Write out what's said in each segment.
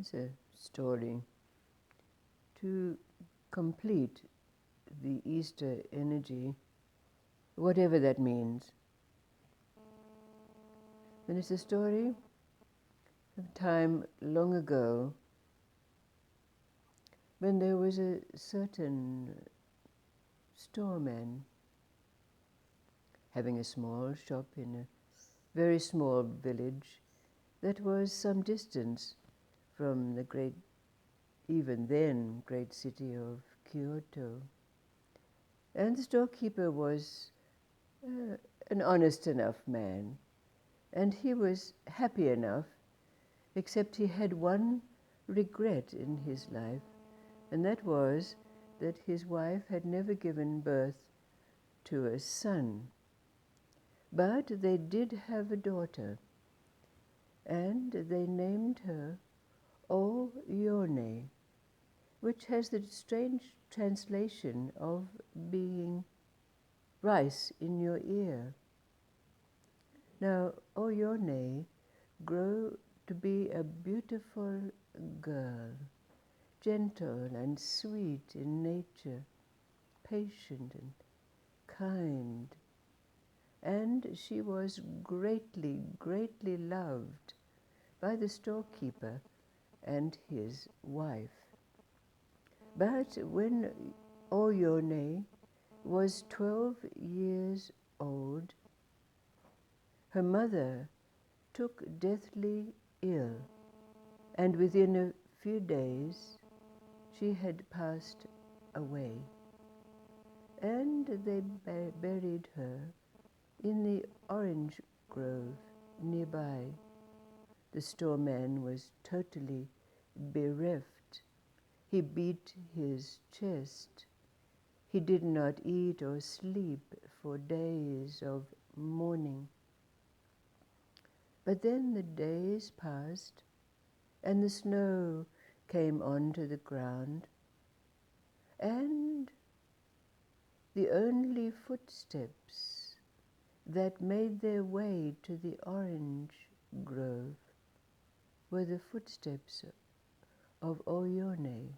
It's a story to complete the Easter energy, whatever that means. And it's a story of a time long ago when there was a certain storeman having a small shop in a very small village that was some distance from the great, even then, great city of Kyoto. And the storekeeper was an honest enough man, and he was happy enough, except he had one regret in his life, and that was that his wife had never given birth to a son. But they did have a daughter, and they named her Oyone, which has the strange translation of being rice in your ear. Now, Oyone grew to be a beautiful girl, gentle and sweet in nature, patient and kind. And she was greatly, greatly loved by the storekeeper and his wife. But when Oyone was 12 years old, her mother took deathly ill, and within a few days she had passed away. And they buried her in the orange grove nearby. The storeman was totally bereft. He beat his chest. He did not eat or sleep for days of mourning. But then the days passed, and the snow came onto the ground, and the only footsteps that made their way to the orange grove were the footsteps of Oyone.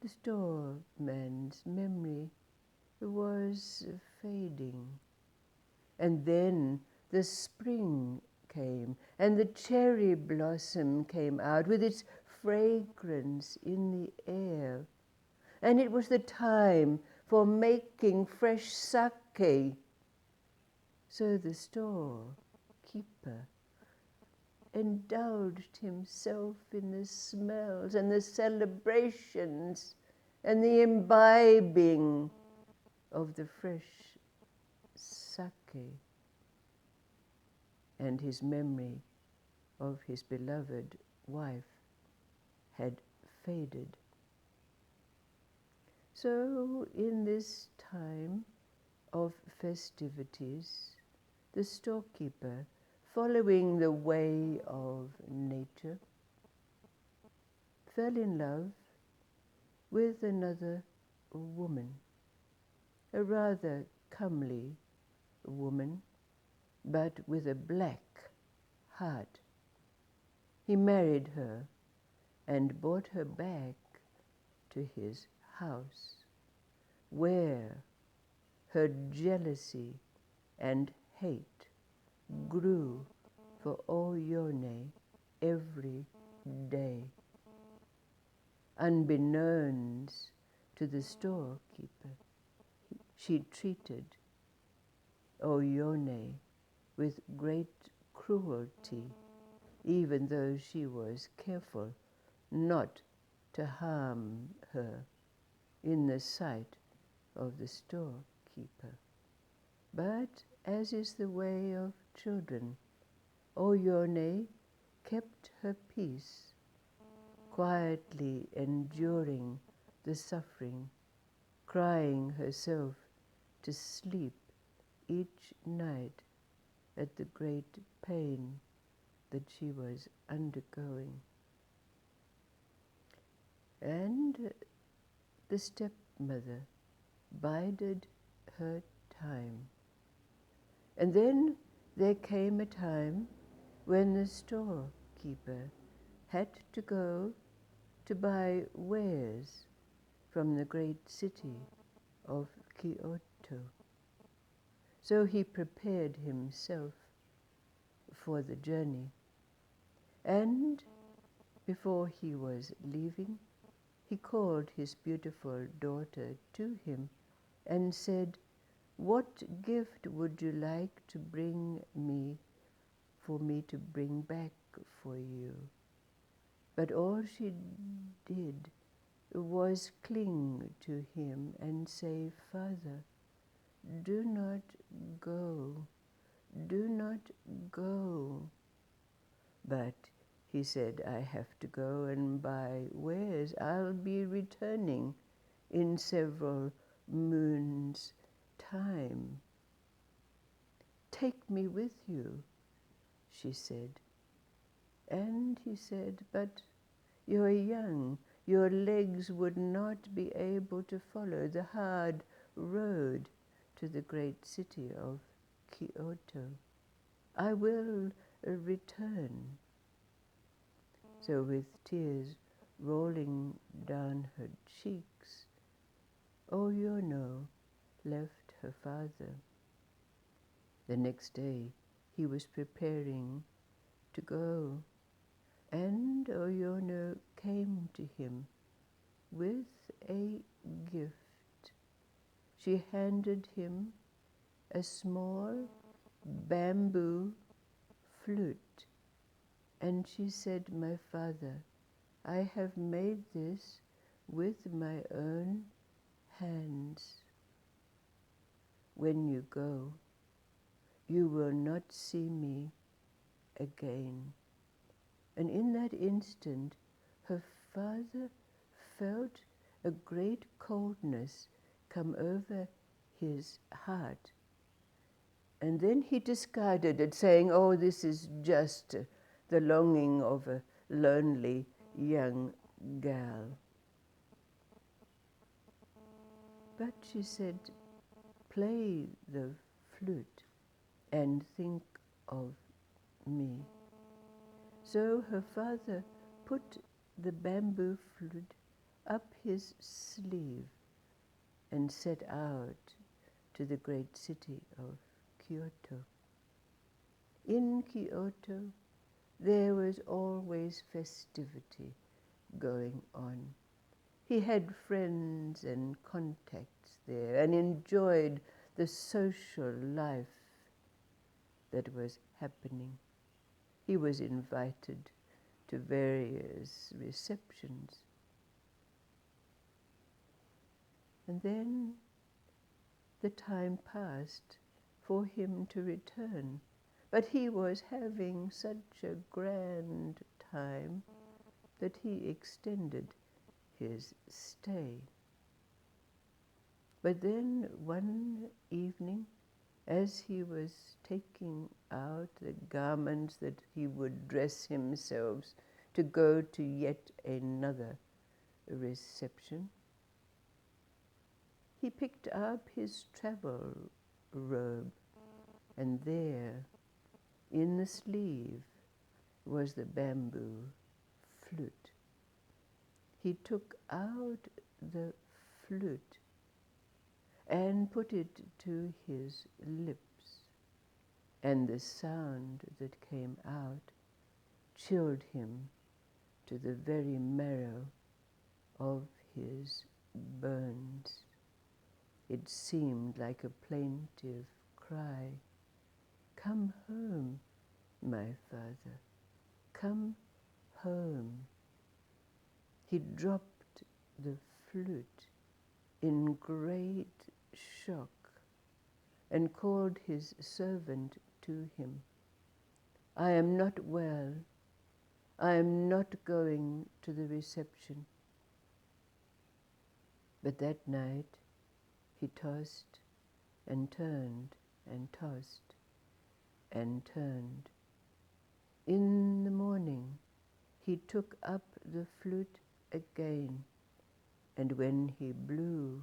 The storeman's memory was fading, and then the spring came, and the cherry blossom came out with its fragrance in the air, and it was the time for making fresh sake. So the storekeeper indulged himself in the smells and the celebrations and the imbibing of the fresh sake, and his memory of his beloved wife had faded. So in this time of festivities, the storekeeper, following the way of nature, fell in love with another woman, a rather comely woman, but with a black heart. He married her and brought her back to his house, where her jealousy and hate grew for Oyone every day. Unbeknownst to the storekeeper, she treated Oyone with great cruelty, even though she was careful not to harm her in the sight of the storekeeper. But, as is the way of children, Oyone kept her peace, quietly enduring the suffering, crying herself to sleep each night at the great pain that she was undergoing. And the stepmother bided her time. And then there came a time when the storekeeper had to go to buy wares from the great city of Kyoto. So he prepared himself for the journey, and before he was leaving, he called his beautiful daughter to him and said, "What gift would you like to bring me for me to bring back for you?" But all she did was cling to him and say, "Father, do not go, do not go." But he said, "I have to go and buy wares. I'll be returning in several moons' time." "Take me with you," she said. And he said, "But you're young. Your legs would not be able to follow the hard road to the great city of Kyoto. I will return." So with tears rolling down her cheeks, Oyone left her father. The next day he was preparing to go, and Oyone came to him with a gift. She handed him a small bamboo flute, and she said, "My father, I have made this with my own hands. When you go, you will not see me again." And in that instant, her father felt a great coldness come over his heart. And then he discarded it, saying, "Oh, this is just the longing of a lonely young gal." But she said, "Play the flute and think of me." So her father put the bamboo flute up his sleeve and set out to the great city of Kyoto. In Kyoto, there was always festivity going on. He had friends and contacts there and enjoyed the social life that was happening. He was invited to various receptions. And then the time passed for him to return, but he was having such a grand time that he extended his stay. But then one evening, as he was taking out the garments that he would dress himself to go to yet another reception, he picked up his travel robe, and there, in the sleeve, was the bamboo flute. He took out the flute and put it to his lips, and the sound that came out chilled him to the very marrow of his bones. It seemed like a plaintive cry, "Come home, my father, come home." He dropped the flute in great shock and called his servant to him. "I am not well. I am not going to the reception." But that night he tossed and turned and tossed and turned. In the morning he took up the flute again, and when he blew,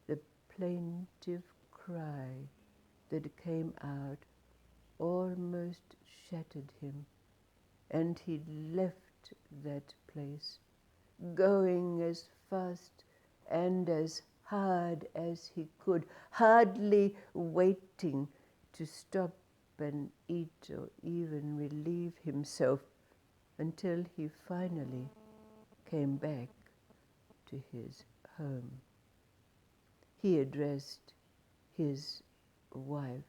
the plaintive cry that came out almost shattered him, and he left left that place, going as fast and as hard as he could, hardly waiting to stop and eat or even relieve himself, until he finally came back to his home. He addressed his wife.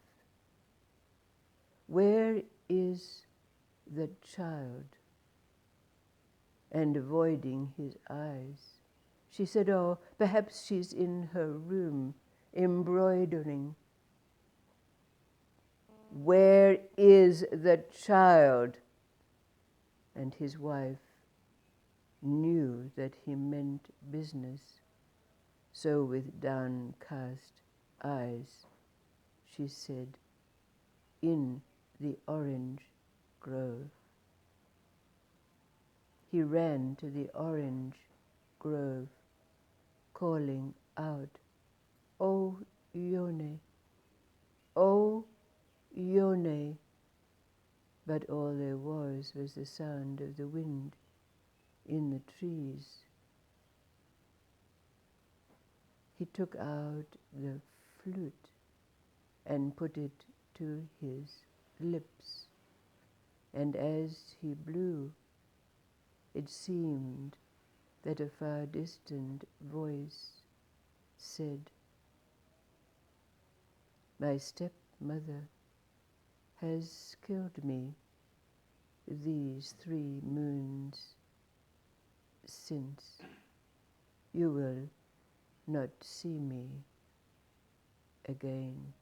"Where is the child?" And avoiding his eyes, she said, "Oh, perhaps she's in her room, embroidering." "Where is the child?" And his wife knew that he meant business, so with downcast eyes, she said, "In the orange grove." He ran to the orange grove, calling out, "Oyone, Oyone." But all there was the sound of the wind in the trees. He took out the flute and put it to his lips, and as he blew, it seemed that a far distant voice said, "My stepmother has killed me these 3 moons since. You will not see me again."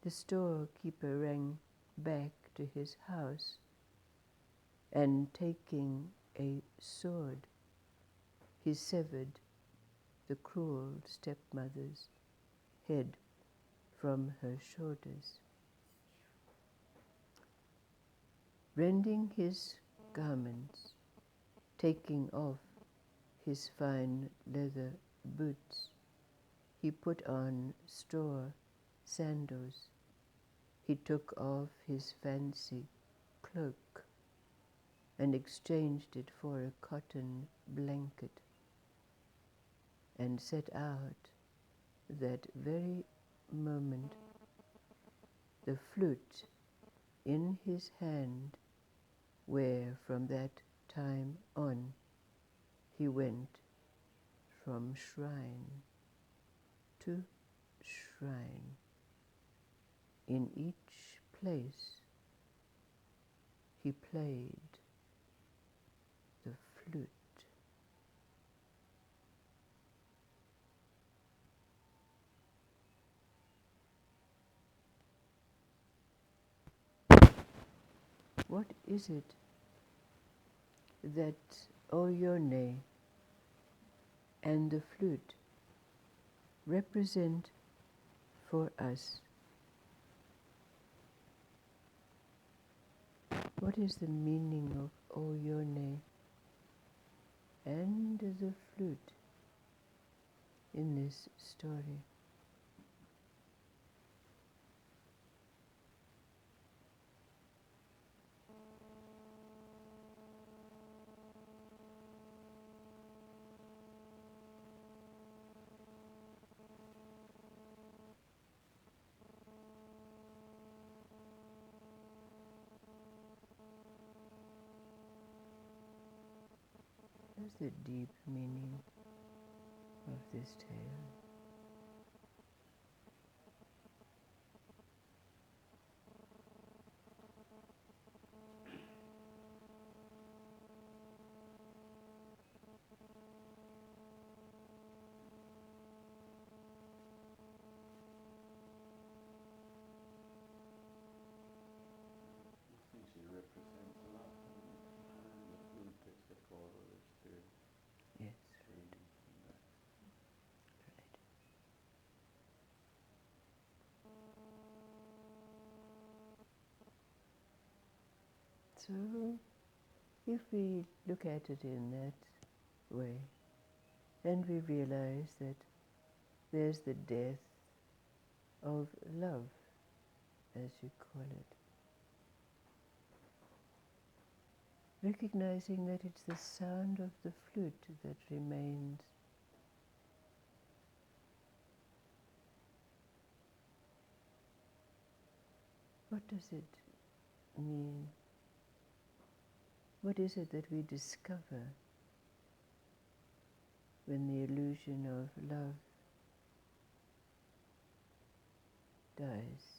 The storekeeper ran back to his house, and taking a sword, he severed the cruel stepmother's head from her shoulders. Rending his garments, taking off his fine leather boots, he put on store sandals. He took off his fancy cloak and exchanged it for a cotton blanket, and set out that very moment, the flute in his hand, where from that time on he went from shrine to shrine. In each place he played the flute. What is it that Oyone and the flute represent for us? What is the meaning of Oyone and the flute in this story? What's the deep meaning of this tale? She represents love, and the flute is the chorus to Yes, sing that. right. So, if we look at it in that way, then we realize that there's the death of love, as you call it. recognizing that it's the sound of the flute that remains. What does it mean? What is it that we discover when the illusion of love dies?